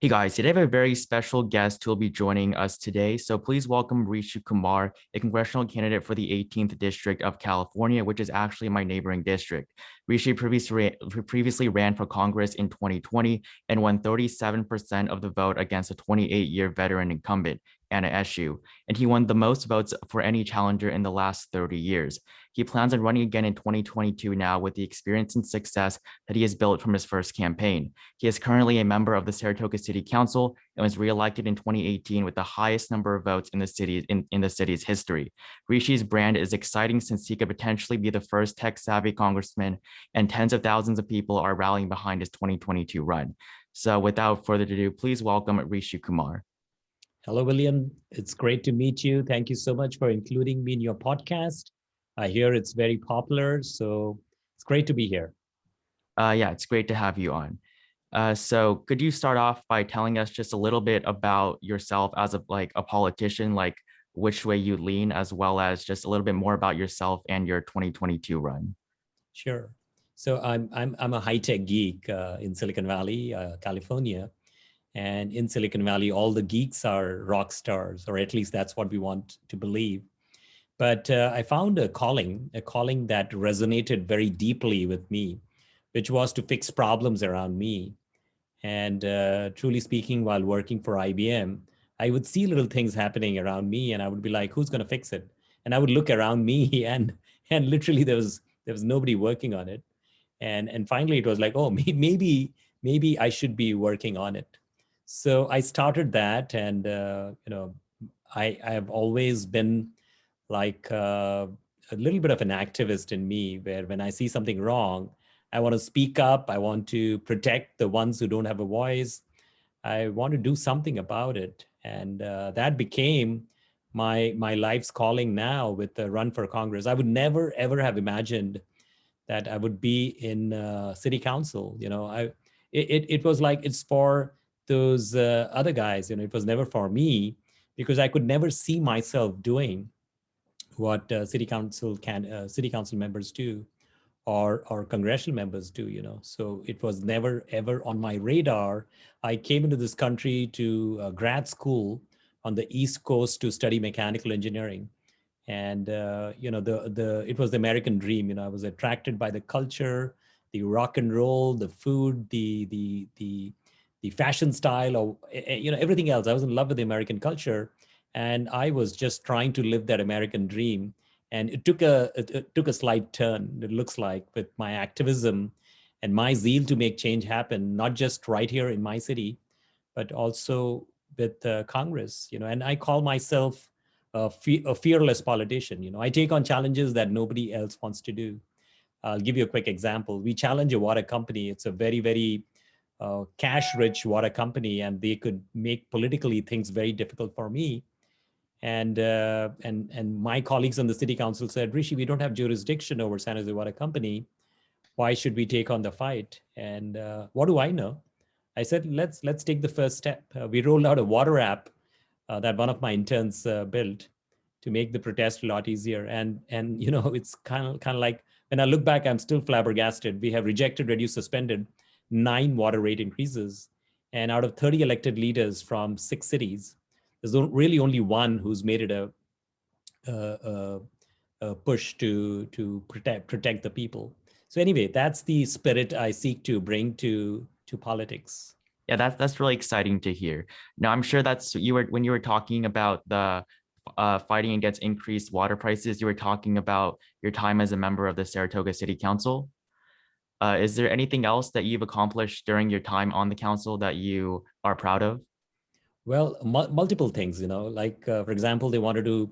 Hey guys, today I have a very special guest who will be joining us today. So please welcome Rishi Kumar, a congressional candidate for the 18th District of California, which is actually my neighboring district. Rishi previously ran for Congress in 2020 and won 37% of the vote against a 28-year veteran incumbent, Anna Eshoo, and he won the most votes for any challenger in the last 30 years. He plans on running again in 2022 now with the experience and success that he has built from his first campaign. He is currently a member of the Saratoga City Council and was reelected in 2018 with the highest number of votes in the city's history. Rishi's brand is exciting since he could potentially be the first tech-savvy congressman, and tens of thousands of people are rallying behind his 2022 run. So without further ado, please welcome Rishi Kumar. Hello, William. It's great to meet you. Thank you so much for including me in your podcast. I hear it's very popular, so it's great to be here. Yeah, it's great to have you on. So could you start off by telling us just a little bit about yourself as a politician, like which way you lean, as well as just a little bit more about yourself and your 2022 run? Sure. So I'm a high-tech geek in Silicon Valley, California. And in Silicon Valley, all the geeks are rock stars, or at least that's what we want to believe. But I found a calling that resonated very deeply with me, which was to fix problems around me. And truly speaking, while working for IBM, I would see little things happening around me, and I would be like, "Who's going to fix it?" And I would look around me, and literally there was nobody working on it. And finally, it was like, "Oh, maybe I should be working on it." So I started that, and I have always been like a little bit of an activist in me, where when I see something wrong, I want to speak up. I want to protect the ones who don't have a voice. I want to do something about it. And that became my life's calling now with the run for Congress. I would never, ever have imagined that I would be in city council. It was like, it's for those other guys. It was never for me, because I could never see myself doing what city council members do, or congressional members do. So it was never ever on my radar. I came into this country to grad school on the East Coast to study mechanical engineering. And the it was the American dream. I was attracted by the culture, the rock and roll, the food, the fashion style, or everything else. I was in love with the American culture, and I was just trying to live that American dream. And it took a slight turn, it looks like, with my activism and my zeal to make change happen, not just right here in my city, but also with Congress. And I call myself a fearless politician. I take on challenges that nobody else wants to do. I'll give you a quick example. We challenge a water company. It's a very, very cash-rich water company, and they could make politically things very difficult for me. And my colleagues on the city council said, "Rishi, we don't have jurisdiction over San Jose Water Company. Why should we take on the fight?" And what do I know? I said, let's take the first step. We rolled out a water app that one of my interns built to make the protest a lot easier. And it's kind of like, when I look back, I'm still flabbergasted. We have rejected, reduced, suspended 9 water rate increases, and out of 30 elected leaders from 6 cities, there's really only one who's made it a push to protect the people. So anyway, that's the spirit I seek to bring to politics. Yeah, that's really exciting to hear. Now, I'm sure that's when you were talking about the fighting against increased water prices, you were talking about your time as a member of the Saratoga City Council. Is there anything else that you've accomplished during your time on the council that you are proud of? Well, multiple things, like for example, they wanted to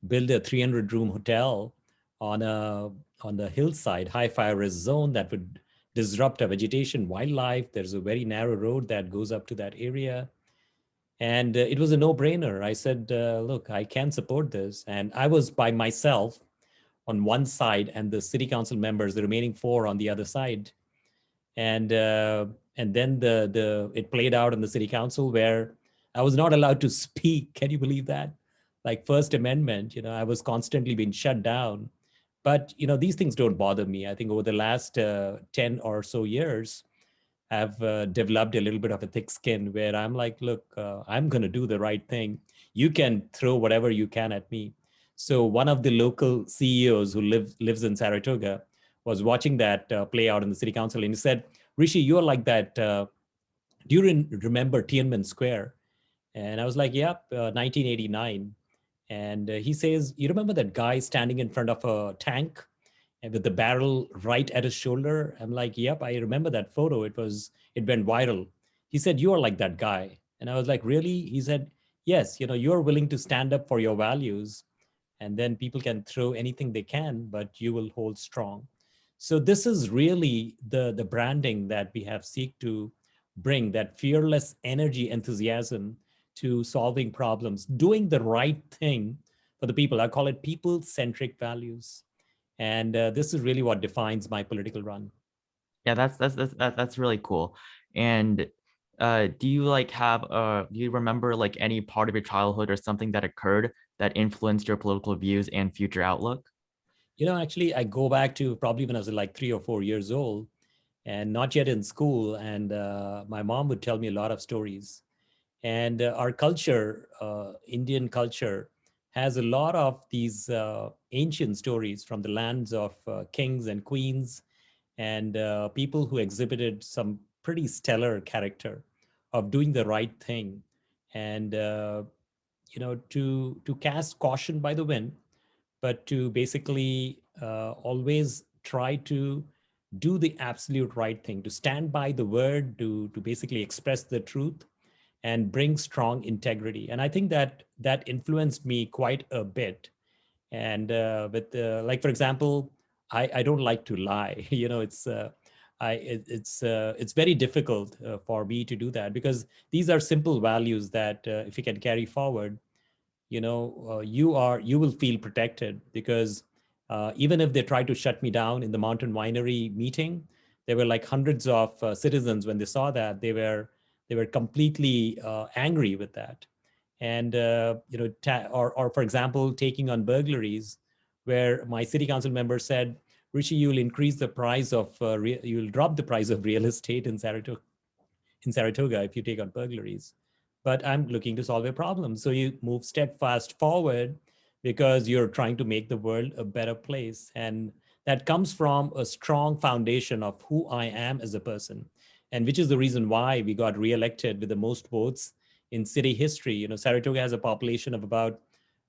build a 300-room hotel on the hillside, high fire risk zone that would disrupt our vegetation, wildlife. There's a very narrow road that goes up to that area. And it was a no-brainer. I said, look, I can support this. And I was by myself on one side, and the city council members, the remaining 4, on the other side. And then it played out in the city council, where I was not allowed to speak. Can you believe that? Like First Amendment, I was constantly being shut down. But these things don't bother me. I think over the last 10 or so years, have developed a little bit of a thick skin where I'm like, look, I'm going to do the right thing. You can throw whatever you can at me. So one of the local CEOs who lives in Saratoga was watching that play out in the city council, and he said, Rishi, you're like that. Do you remember Tiananmen Square? And I was like, yep, 1989. And he says, you remember that guy standing in front of a tank and with the barrel right at his shoulder? I'm like, yep, I remember that photo. It went viral. He said, you are like that guy. And I was like, really? He said, yes, you're willing to stand up for your values, and then people can throw anything they can, but you will hold strong. So this is really the branding that we have seek to bring, that fearless energy, enthusiasm to solving problems, doing the right thing for the people. I call it people-centric values. And this is really what defines my political run. Yeah, that's really cool. And do you like have do you remember like any part of your childhood or something that occurred that influenced your political views and future outlook? Actually, I go back to probably when I was like 3 or 4 years old and not yet in school. And my mom would tell me a lot of stories. And our culture, Indian culture, has a lot of these ancient stories from the lands of kings and queens and people who exhibited some pretty stellar character of doing the right thing, and to cast caution by the wind, but to basically always try to do the absolute right thing, to stand by the word, to basically express the truth and bring strong integrity. And I think that that influenced me quite a bit. And with like, for example, I don't like to lie. It's very difficult for me to do that, because these are simple values that if you can carry forward, you will feel protected, because even if they try to shut me down in the mountain winery meeting, there were like hundreds of citizens. When they saw that, they were completely angry with that. And or for example, taking on burglaries, where my city council member said, Rishi, you'll increase the price of you'll drop the price of real estate in Saratoga if you take on burglaries. But I'm looking to solve a problem. So you move steadfast forward because you're trying to make the world a better place. And that comes from a strong foundation of who I am as a person. And which is the reason why we got reelected with the most votes in city history. Saratoga has a population of about,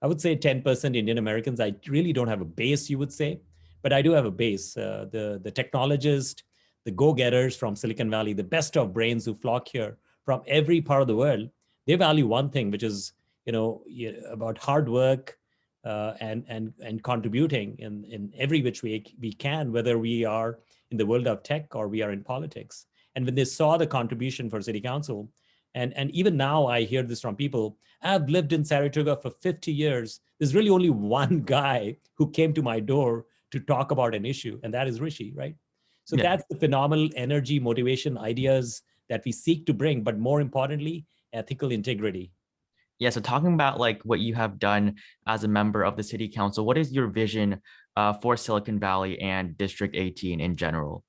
I would say, 10% Indian Americans. I really don't have a base, you would say, but I do have a base. The technologist, the go-getters from Silicon Valley, the best of brains who flock here from every part of the world, they value one thing, which is about hard work and contributing in every which way we can, whether we are in the world of tech or we are in politics. And when they saw the contribution for city council, and even now I hear this from people, I've lived in Saratoga for 50 years. There's really only one guy who came to my door to talk about an issue, and that is Rishi, right? So Yeah. that's the phenomenal energy, motivation, ideas that we seek to bring, but more importantly, ethical integrity. Yeah, so talking about like what you have done as a member of the city council, what is your vision for Silicon Valley and District 18 in general?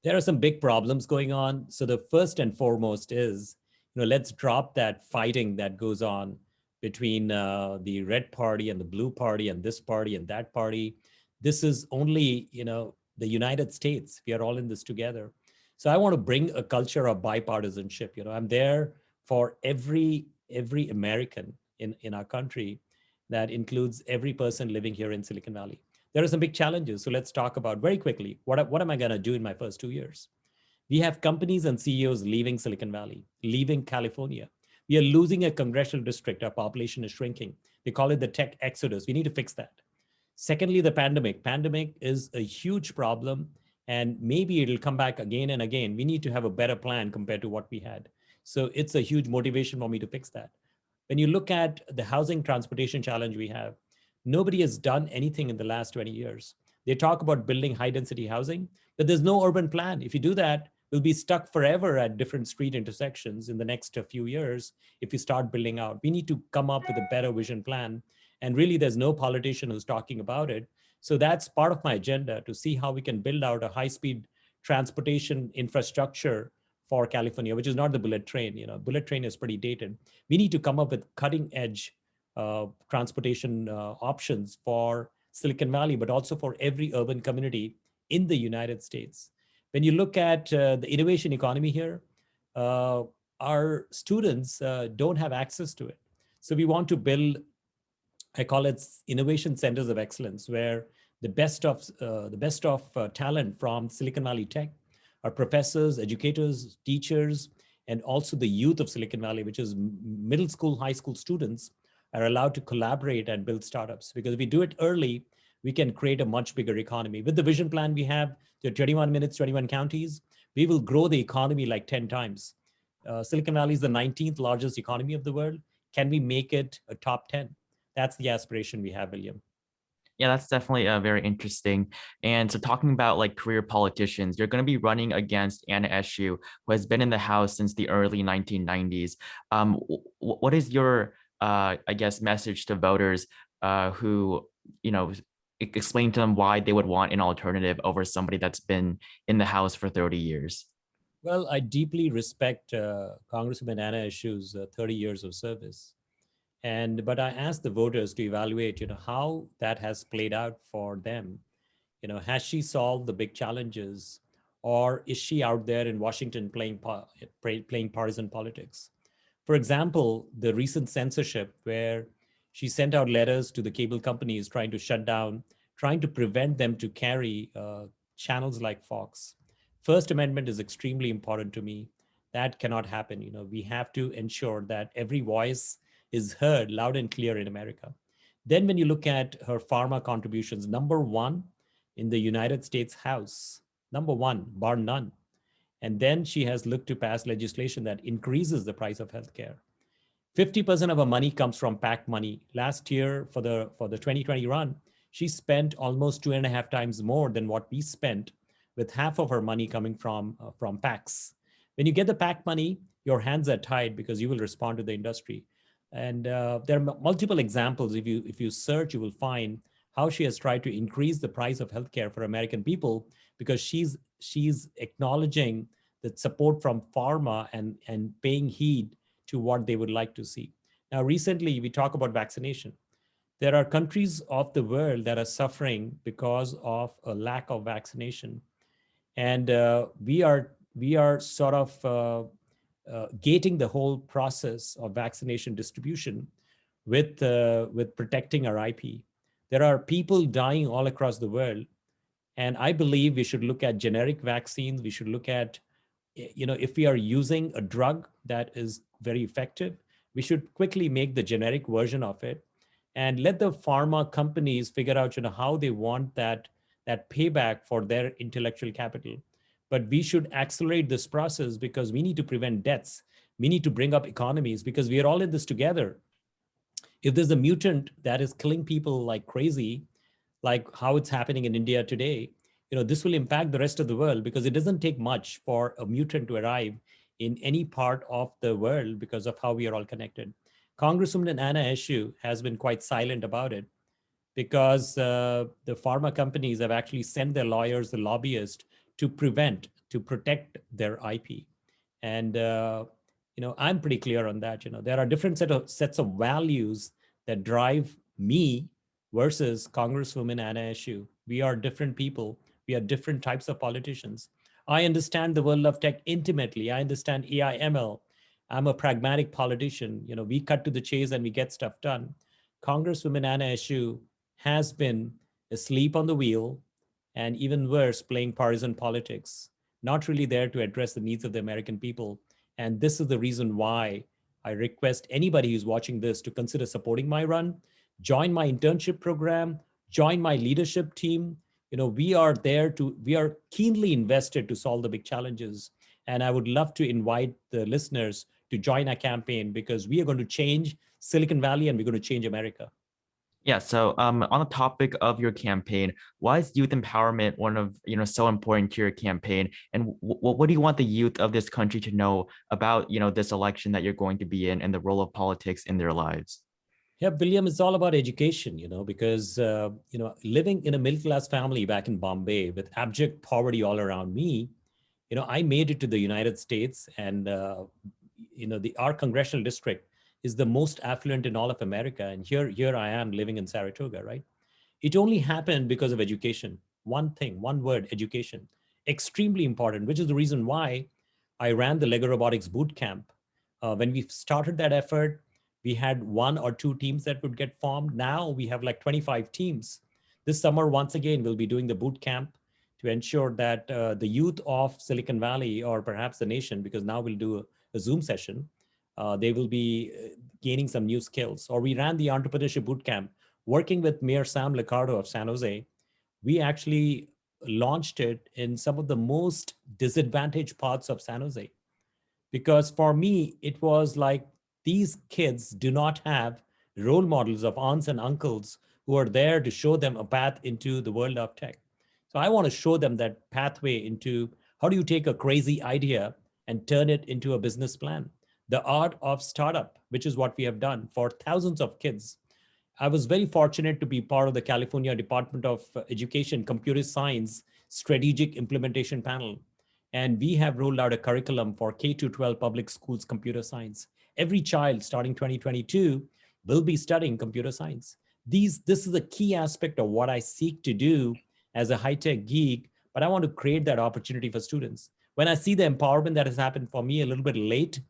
There are some big problems going on. So the first and foremost is, let's drop that fighting that goes on between the red party and the blue party and this party and that party. This is only, the United States. We are all in this together. So I want to bring a culture of bipartisanship. I'm there for every American in our country. That includes every person living here in Silicon Valley. There are some big challenges. So let's talk about very quickly, what am I going to do in my first 2 years? We have companies and CEOs leaving Silicon Valley, leaving California. We are losing a congressional district. Our population is shrinking. They call it the tech exodus. We need to fix that. Secondly, the pandemic. Pandemic is a huge problem, and maybe it'll come back again and again. We need to have a better plan compared to what we had. So it's a huge motivation for me to fix that. When you look at the housing transportation challenge we have, nobody has done anything in the last 20 years. They talk about building high density housing, but there's no urban plan. If you do that, we'll be stuck forever at different street intersections in the next few years if we start building out. We need to come up with a better vision plan. And really, there's no politician who's talking about it. So that's part of my agenda, to see how we can build out a high speed transportation infrastructure for California, which is not the bullet train. Bullet train is pretty dated. We need to come up with cutting edge transportation options for Silicon Valley, but also for every urban community in the United States. When you look at the innovation economy here, uh, our students don't have access to it. So we want to build, I call it innovation centers of excellence, where the best of talent from Silicon Valley Tech, our professors, educators, teachers, and also the youth of Silicon Valley, which is middle school, high school students, are allowed to collaborate and build startups. Because if we do it early, we can create a much bigger economy. With the vision plan we have, the 21 minutes, 21 counties, we will grow the economy like 10 times. Silicon Valley is the 19th largest economy of the world. Can we make it a top 10? That's the aspiration we have, William. Yeah, that's definitely very interesting. And so talking about like career politicians, you're going to be running against Anna Eshoo, who has been in the House since the early 1990s. What is your, I guess, message to voters who, you know, explain to them why they would want an alternative over somebody that's been in the House for 30 years? Well, I deeply respect Congresswoman Anna Eshoo's 30 years of service. But I asked the voters to evaluate, how that has played out for them. Has she solved the big challenges, or is she out there in Washington playing partisan politics? For example, the recent censorship where she sent out letters to the cable companies trying to shut down, trying to prevent them to carry channels like Fox. First Amendment is extremely important to me. That cannot happen. We have to ensure that every voice is heard loud and clear in America. Then, when you look at her pharma contributions, number one in the United States House, number one, bar none. And then she has looked to pass legislation that increases the price of healthcare. 50% of our money comes from PAC money. Last year, for the 2020 run, she spent almost 2.5 times more than what we spent, with half of her money coming from PACs. When you get the PAC money, your hands are tied because you will respond to the industry. And there are multiple examples. If you search, you will find how she has tried to increase the price of healthcare for American people, because she's acknowledging the support from pharma and paying heed to what they would like to see. Now, recently, we talk about vaccination. There are countries of the world that are suffering because of a lack of vaccination, and we are sort of gating the whole process of vaccination distribution with protecting our IP. There are people dying all across the world, and I believe we should look at generic vaccines. We should look at, if we are using a drug that is very effective, we should quickly make the generic version of it and let the pharma companies figure out, how they want that payback for their intellectual capital. But we should accelerate this process because we need to prevent deaths. We need to bring up economies because we are all in this together. If there's a mutant that is killing people like crazy, like how it's happening in India today, this will impact the rest of the world, because it doesn't take much for a mutant to arrive in any part of the world because of how we are all connected. Congresswoman Anna Eshoo has been quite silent about it, because the pharma companies have actually sent their lawyers, the lobbyists, to protect their IP. And I'm pretty clear on that. There are different sets of values that drive me versus Congresswoman Anna Eshoo. We are different people. We are different types of politicians. I understand the world of tech intimately. I understand AI, ML. I'm a pragmatic politician. We cut to the chase and we get stuff done. Congresswoman Anna Eshoo has been asleep on the wheel, and even worse, playing partisan politics, not really there to address the needs of the American people. And this is the reason why I request anybody who's watching this to consider supporting my run, join my internship program, join my leadership team. We are keenly invested to solve the big challenges. And I would love to invite the listeners to join our campaign, because we are going to change Silicon Valley and we're going to change America. Yeah, so on the topic of your campaign, why is youth empowerment one of, so important to your campaign? And what do you want the youth of this country to know about, this election that you're going to be in and the role of politics in their lives? Yeah, William, it's all about education, because, living in a middle class family back in Bombay with abject poverty all around me, I made it to the United States, and our congressional district is the most affluent in all of America, and here I am living in Saratoga, right? It only happened because of education. One thing, one word, education. Extremely important, which is the reason why I ran the Lego Robotics Boot Camp. When we started that effort, we had one or two teams that would get formed. Now we have like 25 teams. This summer, once again, we'll be doing the boot camp to ensure that the youth of Silicon Valley, or perhaps the nation, because now we'll do a Zoom session, they will be gaining some new skills. Or we ran the entrepreneurship boot camp working with Mayor Sam Liccardo of San Jose. We actually launched it in some of the most disadvantaged parts of San Jose. Because for me, it was like these kids do not have role models of aunts and uncles who are there to show them a path into the world of tech. So I want to show them that pathway into how do you take a crazy idea and turn it into a business plan. The art of startup, which is what we have done for thousands of kids. I was very fortunate to be part of the California Department of Education Computer Science Strategic Implementation Panel. And we have rolled out a curriculum for K-12 public schools computer science. Every child starting 2022 will be studying computer science. This is a key aspect of what I seek to do as a high-tech geek, but I want to create that opportunity for students. When I see the empowerment that has happened for me a little bit late,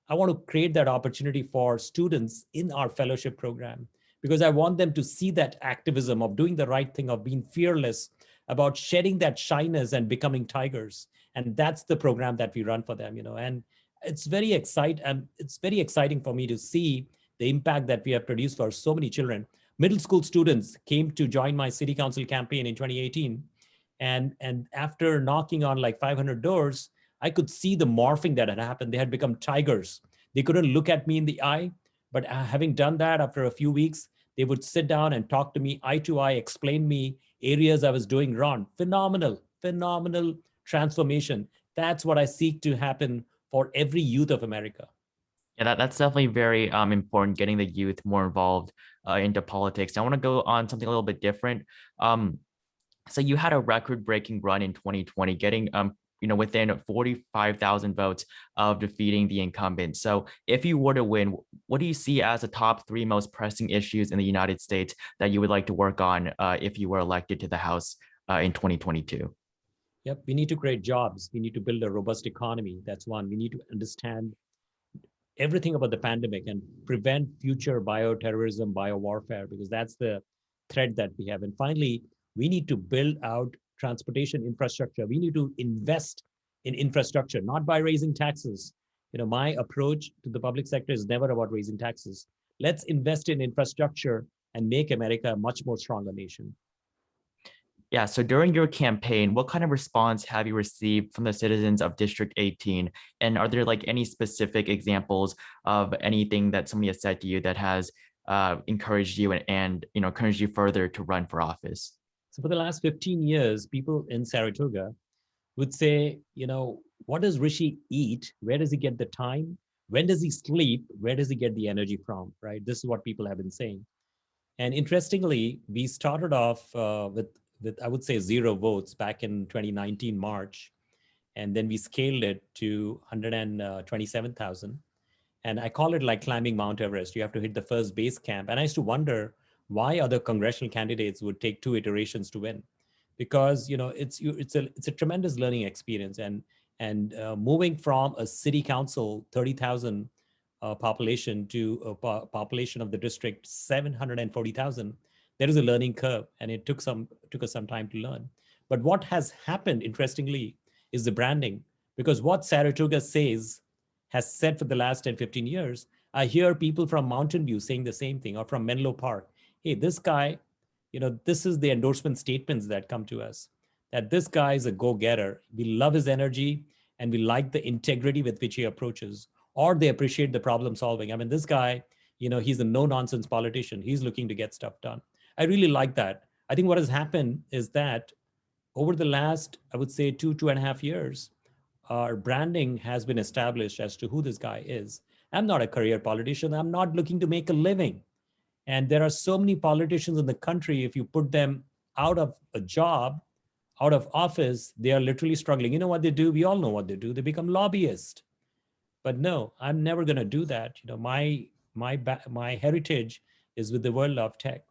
I want to create that opportunity for students in our fellowship program, because I want them to see that activism of doing the right thing, of being fearless, about shedding that shyness and becoming tigers. And that's the program that we run for them, and it's very exciting for me to see the impact that we have produced for so many children. Middle school students came to join my city council campaign in 2018. And after knocking on like 500 doors, I could see the morphing that had happened. They had become tigers. They couldn't look at me in the eye, but having done that, after a few weeks, they would sit down and talk to me eye to eye, explain me areas I was doing wrong. Phenomenal transformation. That's what I seek to happen for every youth of America. Yeah, that's definitely very important, getting the youth more involved into politics. I want to go on something a little bit different. Um, so you had a record-breaking run in 2020, getting within 45,000 votes of defeating the incumbent. So if you were to win, what do you see as the top three most pressing issues in the United States that you would like to work on if you were elected to the House in 2022? Yep, we need to create jobs. We need to build a robust economy. That's one. We need to understand everything about the pandemic and prevent future bioterrorism, biowarfare, because that's the threat that we have. And finally, we need to build out transportation infrastructure. We need to invest in infrastructure, not by raising taxes. My approach to the public sector is never about raising taxes. Let's invest in infrastructure and make America a much more stronger nation. Yeah, so during your campaign, what kind of response have you received from the citizens of District 18? And are there like any specific examples of anything that somebody has said to you that has encouraged you and encouraged you further to run for office? So for the last 15 years, people in Saratoga would say, what does Rishi eat? Where does he get the time? When does he sleep? Where does he get the energy from? Right? This is what people have been saying. And interestingly, we started off with I would say 0 votes back in 2019 March, and then we scaled it to 127,000. And I call it like climbing Mount Everest. You have to hit the first base camp. And I used to wonder why other congressional candidates would take 2 iterations to win, because it's a tremendous learning experience. And moving from a city council 30,000 population to a population of the district 740,000, there is a learning curve, and it took us some time to learn. But what has happened, interestingly, is the branding, because what Saratoga says has said for the last 10, 15 years. I hear people from Mountain View saying the same thing, or from Menlo Park. Hey, this guy, this is the endorsement statements that come to us, that this guy is a go-getter. We love his energy, and we like the integrity with which he approaches, or they appreciate the problem solving. I mean, this guy, he's a no-nonsense politician. He's looking to get stuff done. I really like that. I think what has happened is that over the last, I would say 2.5 years, our branding has been established as to who this guy is. I'm not a career politician. I'm not looking to make a living. And there are so many politicians in the country, if you put them out of a job, out of office, they are literally struggling. You know what they do? We all know what they do. They become lobbyists. But no, I'm never going to do that. My heritage is with the world of tech,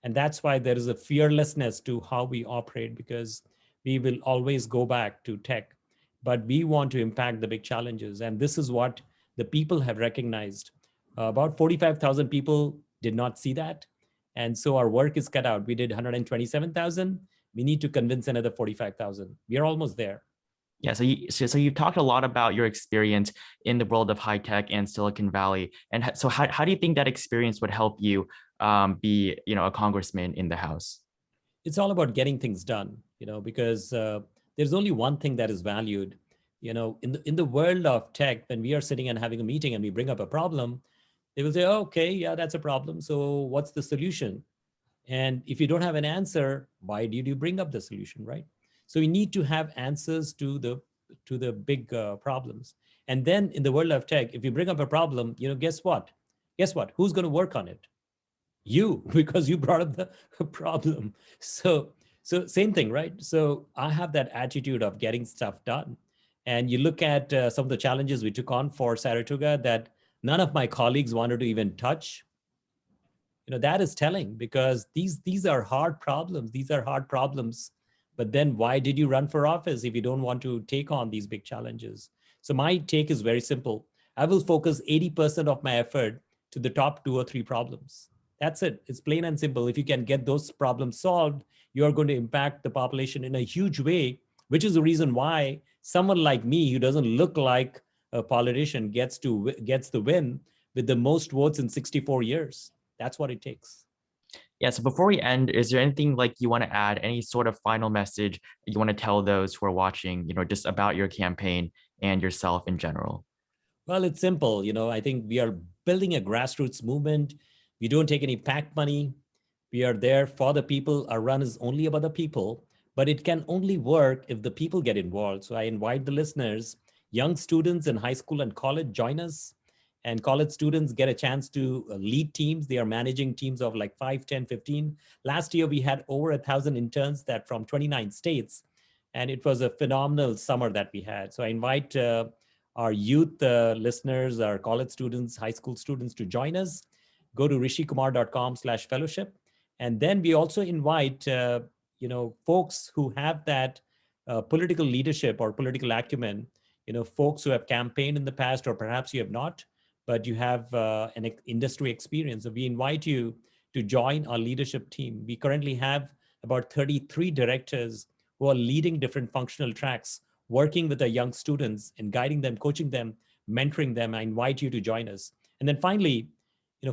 and that's why there is a fearlessness to how we operate, because we will always go back to tech, but we want to impact the big challenges, and this is what the people have recognized. About 45,000 people did not see that, and so our work is cut out. We did 127,000. We need to convince another 45,000. We are almost there. Yeah, so you've talked a lot about your experience in the world of high tech and Silicon Valley, and so how do you think that experience would help you be a congressman in the House? It's all about getting things done, because there's only one thing that is valued. In the world of tech, when we are sitting and having a meeting and we bring up a problem, they will say, oh, okay, yeah, that's a problem. So what's the solution? And if you don't have an answer, why did you bring up the solution, right? So we need to have answers to the big problems. And then in the world of tech, if you bring up a problem, guess what? Who's going to work on it? You, because you brought up the problem. So same thing, right? So I have that attitude of getting stuff done. And you look at some of the challenges we took on for Saratoga that none of my colleagues wanted to even touch. That is telling, because these are hard problems. These are hard problems. But then why did you run for office if you don't want to take on these big challenges? So my take is very simple. I will focus 80% of my effort to the top 2 or 3 problems. That's it. It's plain and simple. If you can get those problems solved, you're going to impact the population in a huge way, which is the reason why someone like me, who doesn't look like a politician, gets the win with the most votes in 64 years. That's what it takes. Yeah, so before we end, is there anything like you want to add, any sort of final message you want to tell those who are watching, just about your campaign and yourself in general? Well, it's simple. I think we are building a grassroots movement. We don't take any PAC money. We are there for the people. Our run is only about the people, but it can only work if the people get involved. So I invite the listeners, young students in high school and college, join us. And college students get a chance to lead teams. They are managing teams of like 5, 10, 15. Last year, we had over 1,000 interns that from 29 states. And it was a phenomenal summer that we had. So I invite our youth listeners, our college students, high school students to join us. Go to rishikumar.com/fellowship. And then we also invite, folks who have that political leadership or political acumen, folks who have campaigned in the past, or perhaps you have not, but you have an industry experience. So we invite you to join our leadership team. We currently have about 33 directors who are leading different functional tracks, working with the young students and guiding them, coaching them, mentoring them. I invite you to join us. And then finally,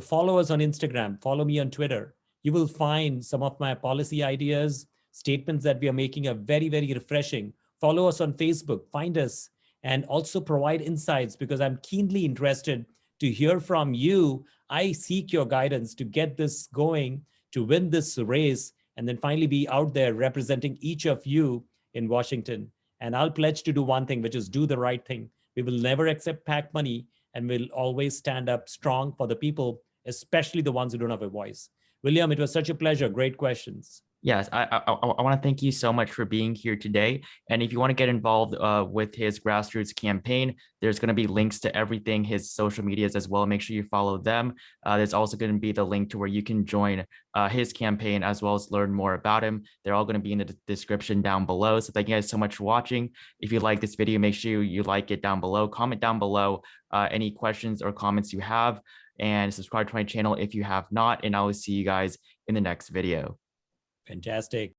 follow us on Instagram, follow me on Twitter. You will find some of my policy ideas, statements that we are making are very, very refreshing. Follow us on Facebook, find us, and also provide insights, because I'm keenly interested to hear from you. I seek your guidance to get this going, to win this race, and then finally be out there representing each of you in Washington. And I'll pledge to do one thing, which is do the right thing. We will never accept PAC money, and we'll always stand up strong for the people, especially the ones who don't have a voice. William, it was such a pleasure. Great questions. Yes, I want to thank you so much for being here today. And if you want to get involved with his grassroots campaign, there's going to be links to everything, his social medias as well. Make sure you follow them. There's also going to be the link to where you can join his campaign, as well as learn more about him. They're all going to be in the description down below. So thank you guys so much for watching. If you like this video, make sure you like it down below. Comment down below any questions or comments you have, and subscribe to my channel if you have not. And I will see you guys in the next video. Fantastic.